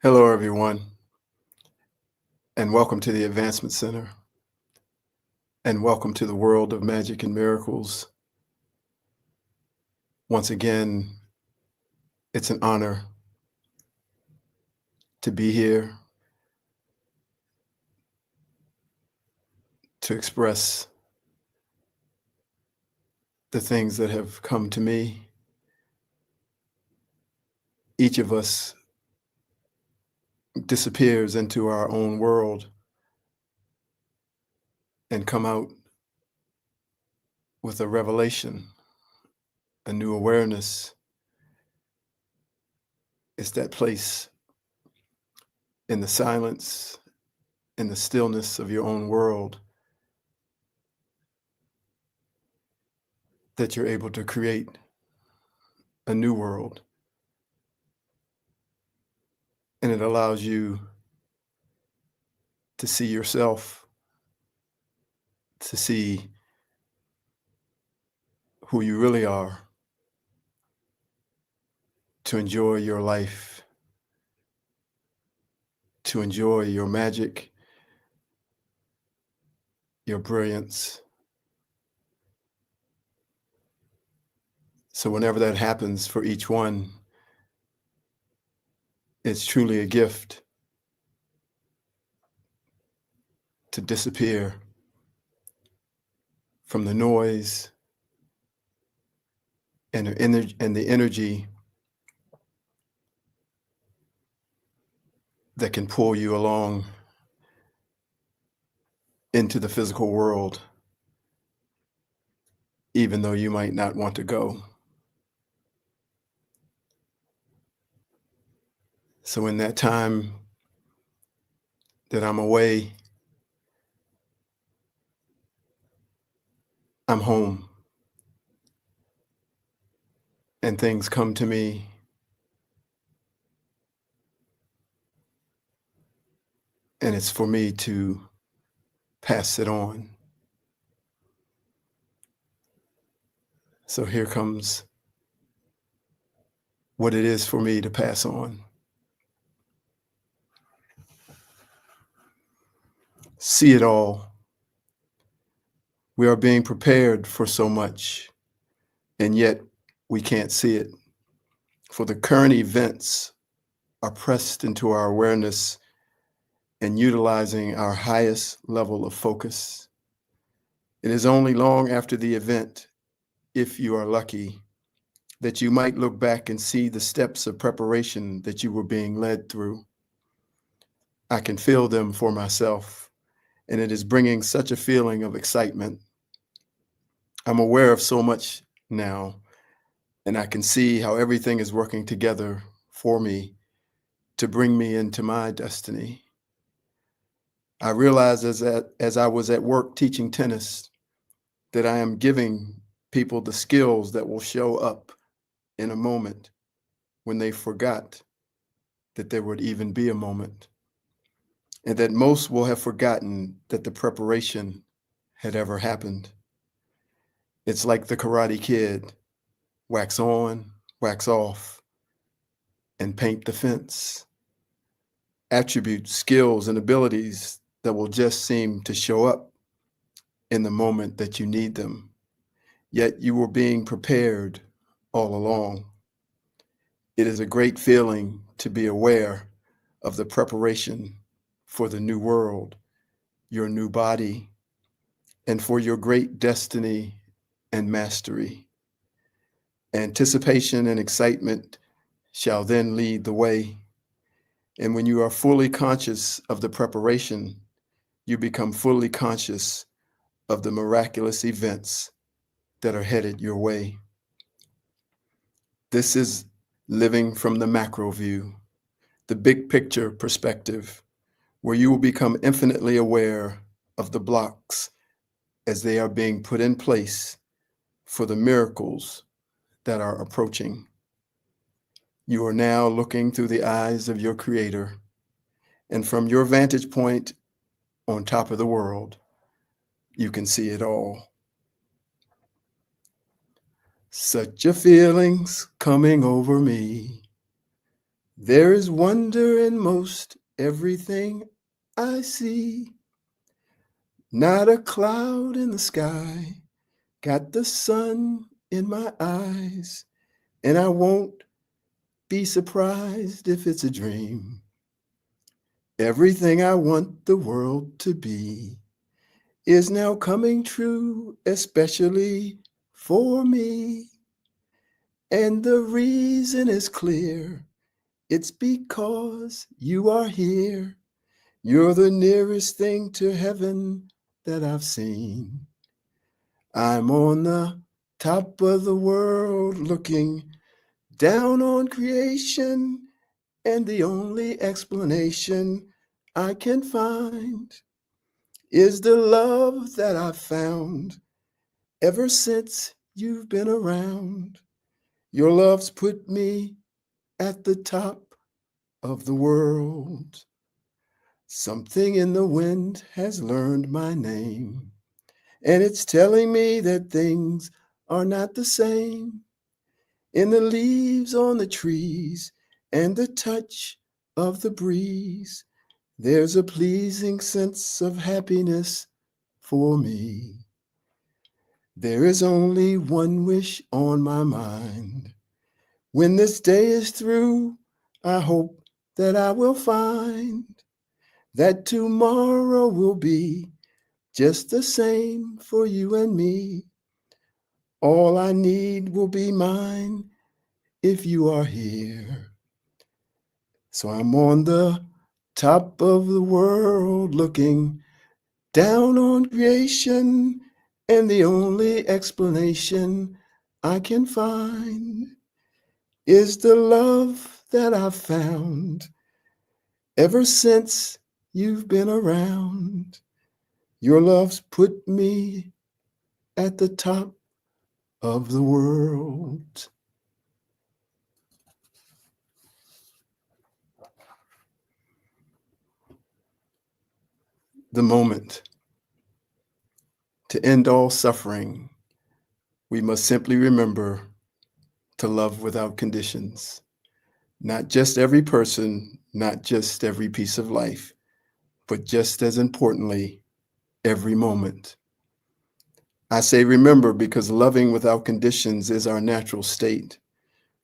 Hello, everyone, and welcome to the Advancement Center, and welcome to the world of magic and miracles. Once again, it's an honor to be here to express the things that have come to me. Each of us disappears into our own world and come out with a revelation, a new awareness. It's that place in the silence, in the stillness of your own world that you're able to create a new world. And it allows you to see yourself, to see who you really are, to enjoy your life, to enjoy your magic, your brilliance. So whenever that happens for each one, it's truly a gift to disappear from the noise and the energy that can pull you along into the physical world, even though you might not want to go. So in that time that I'm away, I'm home and things come to me and it's for me to pass it on. So here comes what it is for me to pass on. See it all. We are being prepared for so much, and yet we can't see it. For the current events are pressed into our awareness and utilizing our highest level of focus. It is only long after the event, if you are lucky, that you might look back and see the steps of preparation that you were being led through. I can feel them for myself, and it is bringing such a feeling of excitement. I'm aware of so much now, and I can see how everything is working together for me to bring me into my destiny. I realized as I was at work teaching tennis that I am giving people the skills that will show up in a moment when they forgot that there would even be a moment, and that most will have forgotten that the preparation had ever happened. It's like the Karate Kid, wax on, wax off, and paint the fence. Attributes, skills, and abilities that will just seem to show up in the moment that you need them. Yet you were being prepared all along. It is a great feeling to be aware of the preparation for the new world, your new body, and for your great destiny and mastery. Anticipation and excitement shall then lead the way. And when you are fully conscious of the preparation, you become fully conscious of the miraculous events that are headed your way. This is living from the macro view, the big picture perspective, where you will become infinitely aware of the blocks as they are being put in place for the miracles that are approaching. You are now looking through the eyes of your Creator, and from your vantage point on top of the world, you can see it all. Such a feeling's coming over me. There is wonder in most everything I see. Not a cloud in the sky, got the sun in my eyes, and I won't be surprised if it's a dream. Everything I want the world to be is now coming true, especially for me. And the reason is clear. It's because you are here. You're the nearest thing to heaven that I've seen. I'm on the top of the world looking down on creation, and the only explanation I can find is the love that I've found ever since you've been around. Your love's put me at the top of the world. Something in the wind has learned my name, and it's telling me that things are not the same. In the leaves on the trees and the touch of the breeze, there's a pleasing sense of happiness for me. There is only one wish on my mind. When this day is through, I hope that I will find that tomorrow will be just the same for you and me. All I need will be mine if you are here. So I'm on the top of the world looking down on creation, and the only explanation I can find is the love that I've found ever since you've been around. Your love's put me at the top of the world. The moment. To end all suffering, we must simply remember to love without conditions. Not just every person, not just every piece of life, but just as importantly, every moment. I say remember because loving without conditions is our natural state,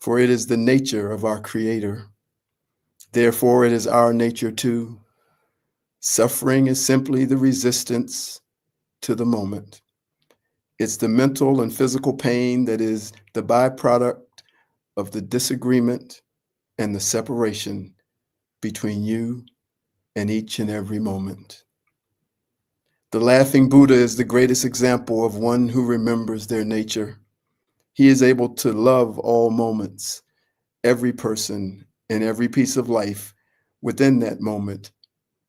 for it is the nature of our Creator. Therefore, it is our nature too. Suffering is simply the resistance to the moment. It's the mental and physical pain that is the byproduct of the disagreement and the separation between you and each and every moment. The laughing Buddha is the greatest example of one who remembers their nature. He is able to love all moments, every person, and every piece of life within that moment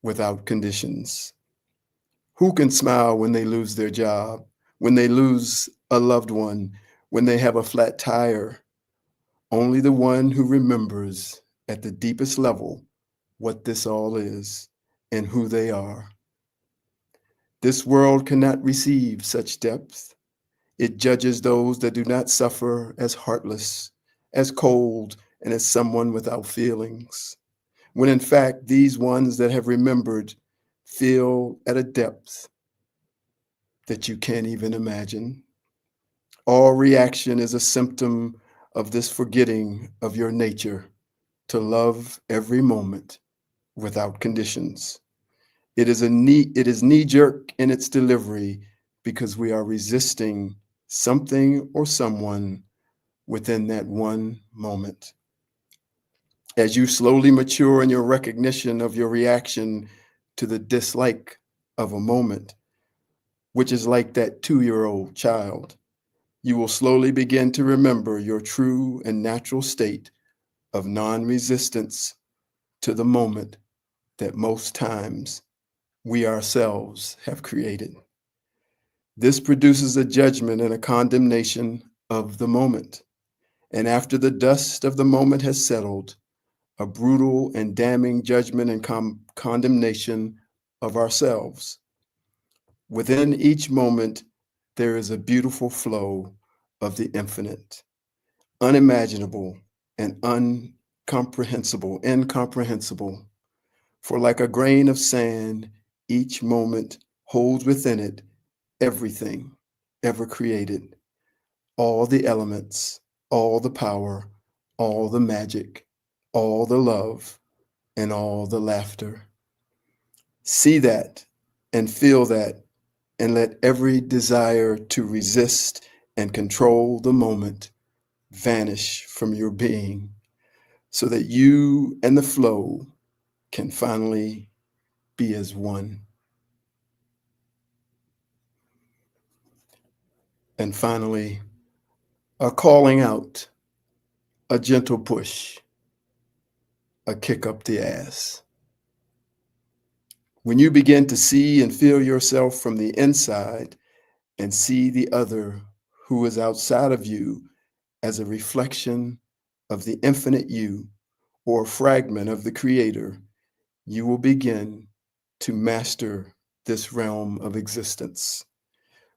without conditions. Who can smile when they lose their job, when they lose a loved one, when they have a flat tire? Only the one who remembers at the deepest level what this all is and who they are. This world cannot receive such depth. It judges those that do not suffer as heartless, as cold, and as someone without feelings, when in fact these ones that have remembered feel at a depth that you can't even imagine. All reaction is a symptom of this forgetting of your nature to love every moment without conditions. It is knee-jerk in its delivery because we are resisting something or someone within that one moment. As you slowly mature in your recognition of your reaction to the dislike of a moment, which is like that 2-year-old child, you will slowly begin to remember your true and natural state of non-resistance to the moment that most times we ourselves have created. This produces a judgment and a condemnation of the moment. And after the dust of the moment has settled, a brutal and damning judgment and condemnation of ourselves. Within each moment, there is a beautiful flow of the infinite, unimaginable and incomprehensible. For like a grain of sand, each moment holds within it everything ever created, all the elements, all the power, all the magic, all the love, and all the laughter. See that and feel that, and let every desire to resist and control the moment vanish from your being so that you and the flow can finally be as one. And finally, a calling out, a gentle push, a kick up the ass. When you begin to see and feel yourself from the inside and see the other who is outside of you as a reflection of the infinite you or a fragment of the creator, you will begin to master this realm of existence.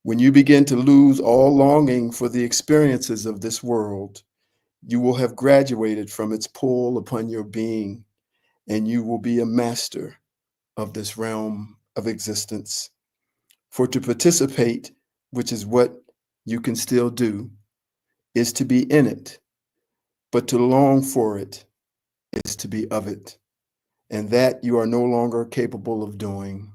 When you begin to lose all longing for the experiences of this world, you will have graduated from its pull upon your being, and you will be a master of this realm of existence. For to participate, which is what you can still do, is to be in it, but to long for it is to be of it, and that you are no longer capable of doing.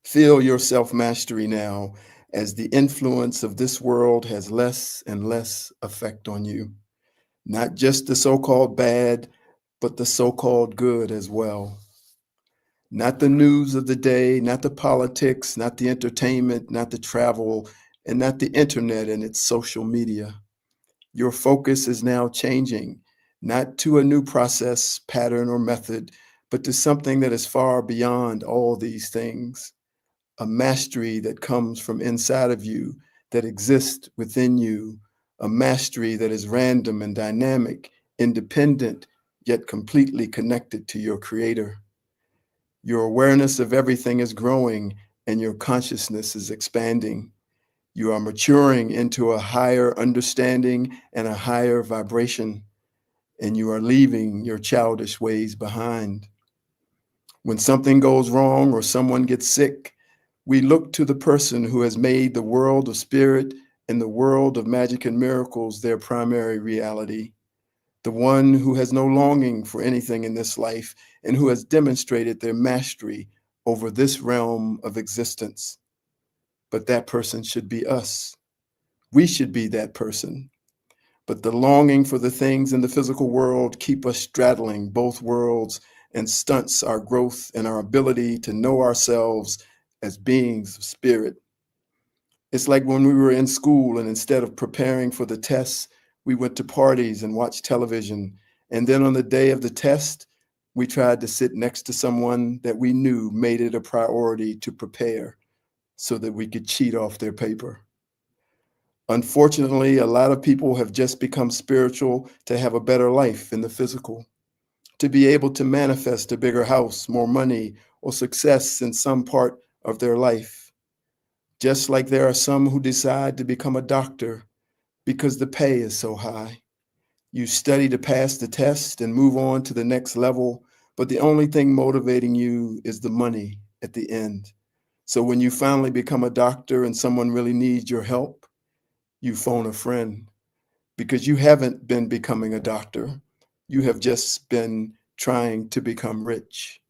Feel your self mastery now as the influence of this world has less and less effect on you. Not just the so called bad, but the so called good as well. Not the news of the day, not the politics, not the entertainment, not the travel, and not the internet and its social media. Your focus is now changing, not to a new process, pattern, or method, but to something that is far beyond all these things. A mastery that comes from inside of you, that exists within you, a mastery that is random and dynamic, independent, yet completely connected to your creator. Your awareness of everything is growing and your consciousness is expanding. You are maturing into a higher understanding and a higher vibration, and you are leaving your childish ways behind. When something goes wrong or someone gets sick, we look to the person who has made the world of spirit and the world of magic and miracles their primary reality, the one who has no longing for anything in this life and who has demonstrated their mastery over this realm of existence. But that person should be us. We should be that person. But the longing for the things in the physical world keep us straddling both worlds and stunts our growth and our ability to know ourselves as beings of spirit. It's like when we were in school and instead of preparing for the tests, we went to parties and watched television. And then on the day of the test, we tried to sit next to someone that we knew made it a priority to prepare so that we could cheat off their paper. Unfortunately, a lot of people have just become spiritual to have a better life in the physical, to be able to manifest a bigger house, more money, or success in some part of their life. Just like there are some who decide to become a doctor because the pay is so high. You study to pass the test and move on to the next level, but the only thing motivating you is the money at the end. So when you finally become a doctor and someone really needs your help, you phone a friend because you haven't been becoming a doctor. You have just been trying to become rich.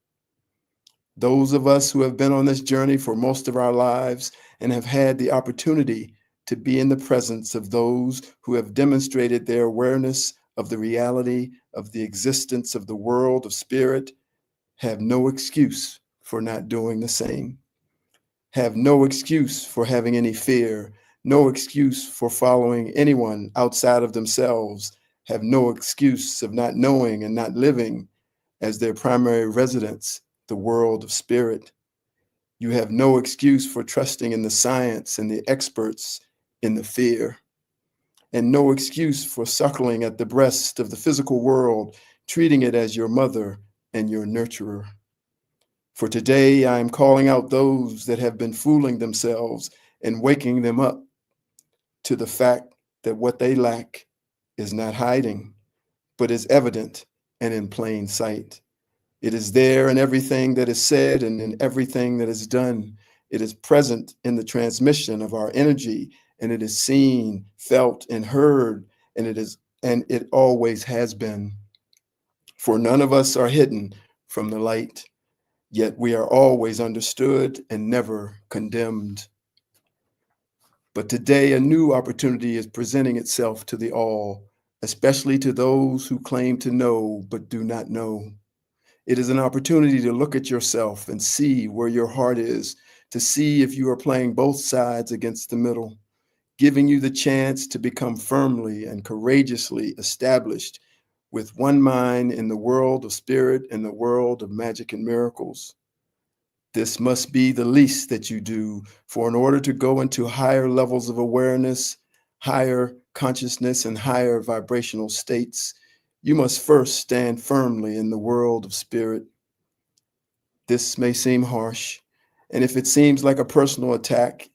Those of us who have been on this journey for most of our lives and have had the opportunity to be in the presence of those who have demonstrated their awareness of the reality of the existence of the world of spirit have no excuse for not doing the same. Have no excuse for having any fear, no excuse for following anyone outside of themselves, have no excuse of not knowing and not living as their primary residence, the world of spirit. You have no excuse for trusting in the science and the experts in the fear, and no excuse for suckling at the breast of the physical world, treating it as your mother and your nurturer. For today, I am calling out those that have been fooling themselves and waking them up to the fact that what they lack is not hiding, but is evident and in plain sight. It is there in everything that is said and in everything that is done. It is present in the transmission of our energy, and it is seen, felt, and heard, and it always has been. For none of us are hidden from the light, yet we are always understood and never condemned. But today, a new opportunity is presenting itself to the all, especially to those who claim to know but do not know. It is an opportunity to look at yourself and see where your heart is, to see if you are playing both sides against the middle, giving you the chance to become firmly and courageously established with one mind in the world of spirit and the world of magic and miracles. This must be the least that you do, for in order to go into higher levels of awareness, higher consciousness, and higher vibrational states, you must first stand firmly in the world of spirit. This may seem harsh, and if it seems like a personal attack,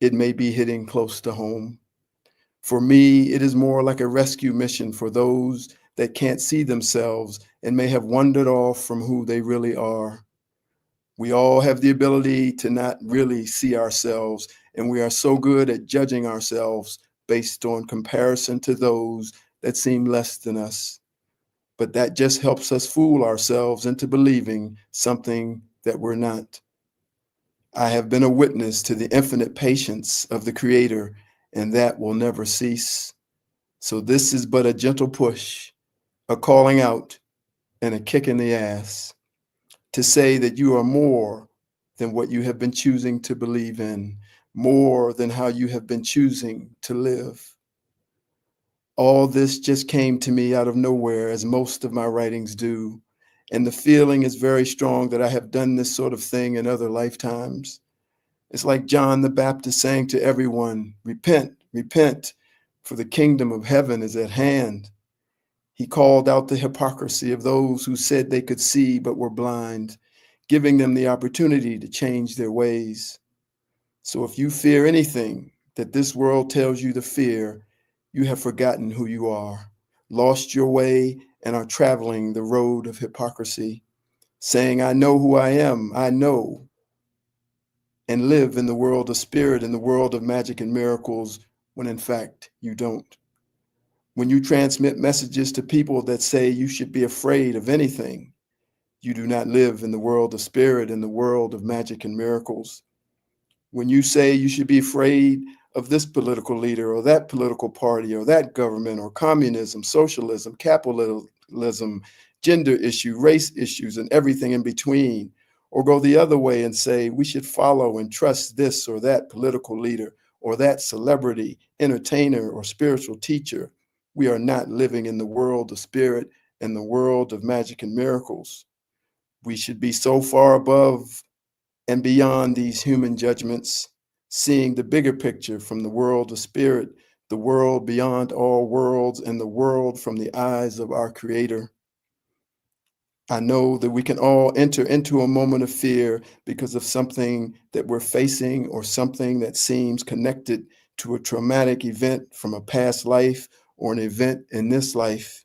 it may be hitting close to home. For me, it is more like a rescue mission for those that can't see themselves and may have wandered off from who they really are. We all have the ability to not really see ourselves, and we are so good at judging ourselves based on comparison to those that seem less than us. But that just helps us fool ourselves into believing something that we're not. I have been a witness to the infinite patience of the Creator, and that will never cease. So this is but a gentle push, a calling out, and a kick in the ass to say that you are more than what you have been choosing to believe in, more than how you have been choosing to live. All this just came to me out of nowhere, as most of my writings do, and the feeling is very strong that I have done this sort of thing in other lifetimes. It's like John the Baptist saying to everyone, repent, repent, for the kingdom of heaven is at hand. He called out the hypocrisy of those who said they could see but were blind, giving them the opportunity to change their ways. So if you fear anything that this world tells you to fear, you have forgotten who you are, lost your way, and are traveling the road of hypocrisy, saying, I know who I am, I know, and live in the world of spirit, in the world of magic and miracles, when in fact you don't. When you transmit messages to people that say you should be afraid of anything, you do not live in the world of spirit, in the world of magic and miracles. When you say you should be afraid of this political leader or that political party or that government or communism, socialism, capitalism, gender issue, race issues, and everything in between, or go the other way and say we should follow and trust this or that political leader or that celebrity, entertainer, or spiritual teacher, we are not living in the world of spirit and the world of magic and miracles. We should be so far above and beyond these human judgments, seeing the bigger picture from the world of spirit, the world beyond all worlds, and the world from the eyes of our Creator. I know that we can all enter into a moment of fear because of something that we're facing or something that seems connected to a traumatic event from a past life or an event in this life.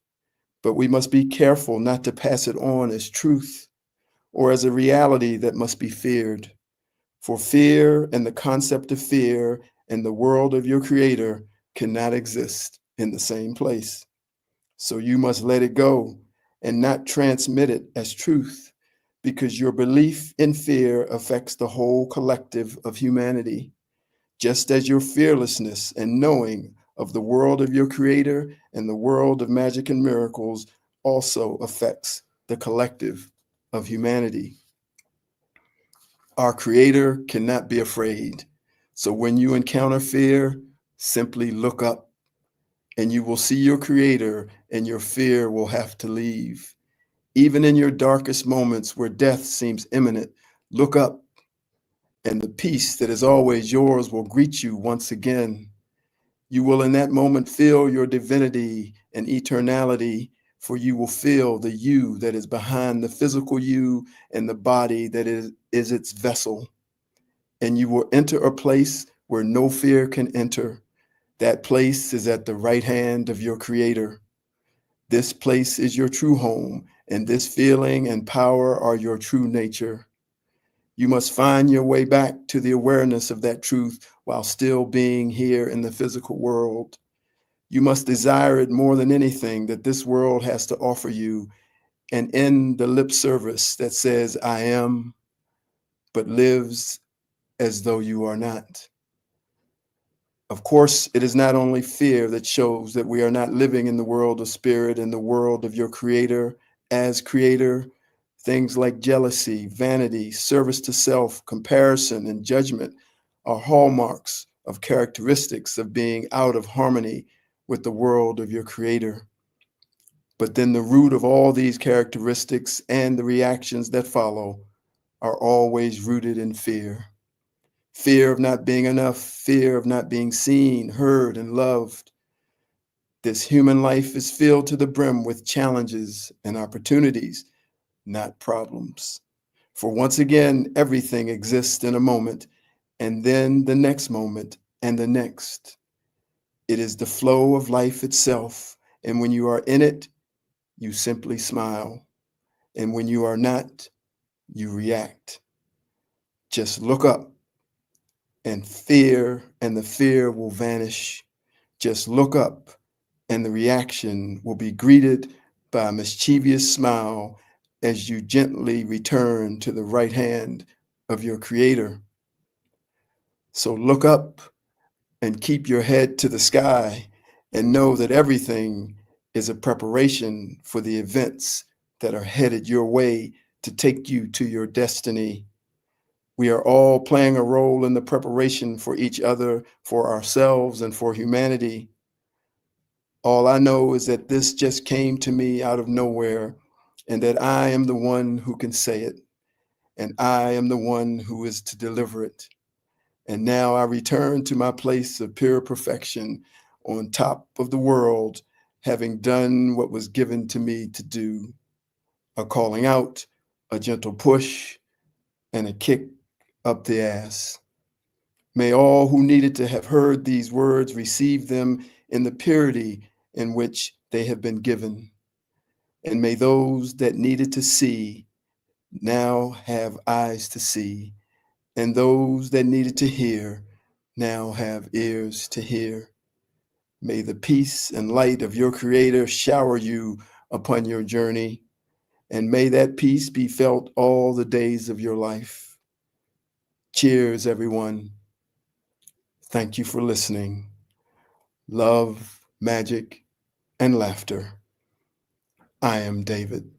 But we must be careful not to pass it on as truth or as a reality that must be feared. For fear and the concept of fear and the world of your Creator cannot exist in the same place. So you must let it go and not transmit it as truth, because your belief in fear affects the whole collective of humanity, just as your fearlessness and knowing of the world of your Creator and the world of magic and miracles also affects the collective of humanity. Our Creator cannot be afraid. So when you encounter fear, simply look up and you will see your Creator, and your fear will have to leave. Even in your darkest moments where death seems imminent, look up and the peace that is always yours will greet you once again. You will in that moment feel your divinity and eternality, for you will feel the you that is behind the physical you and the body that is its vessel. And you will enter a place where no fear can enter. That place is at the right hand of your Creator. This place is your true home, and this feeling and power are your true nature. You must find your way back to the awareness of that truth while still being here in the physical world. You must desire it more than anything that this world has to offer you, and end the lip service that says, I am, but lives as though you are not. Of course, it is not only fear that shows that we are not living in the world of spirit and the world of your creator as creator. Things like jealousy, vanity, service to self, comparison, and judgment are hallmarks of characteristics of being out of harmony with the world of your creator. But then the root of all these characteristics and the reactions that follow are always rooted in fear. Fear of not being enough, fear of not being seen, heard, and loved. This human life is filled to the brim with challenges and opportunities, not problems. For once again, everything exists in a moment, and then the next moment, and the next. It is the flow of life itself, and when you are in it, you simply smile. And when you are not, you react. Just look up, and the fear will vanish. Just look up, and the reaction will be greeted by a mischievous smile as you gently return to the right hand of your creator. So look up and keep your head to the sky and know that everything is a preparation for the events that are headed your way to take you to your destiny. We are all playing a role in the preparation for each other, for ourselves, and for humanity. All I know is that this just came to me out of nowhere, and that I am the one who can say it, and I am the one who is to deliver it. And now I return to my place of pure perfection on top of the world, having done what was given to me to do: a calling out, a gentle push, and a kick up the ass. May all who needed to have heard these words receive them in the purity in which they have been given. And may those that needed to see now have eyes to see, and those that needed to hear now have ears to hear. May the peace and light of your Creator shower you upon your journey, and may that peace be felt all the days of your life. Cheers, everyone. Thank you for listening. Love, magic, and laughter. I am David.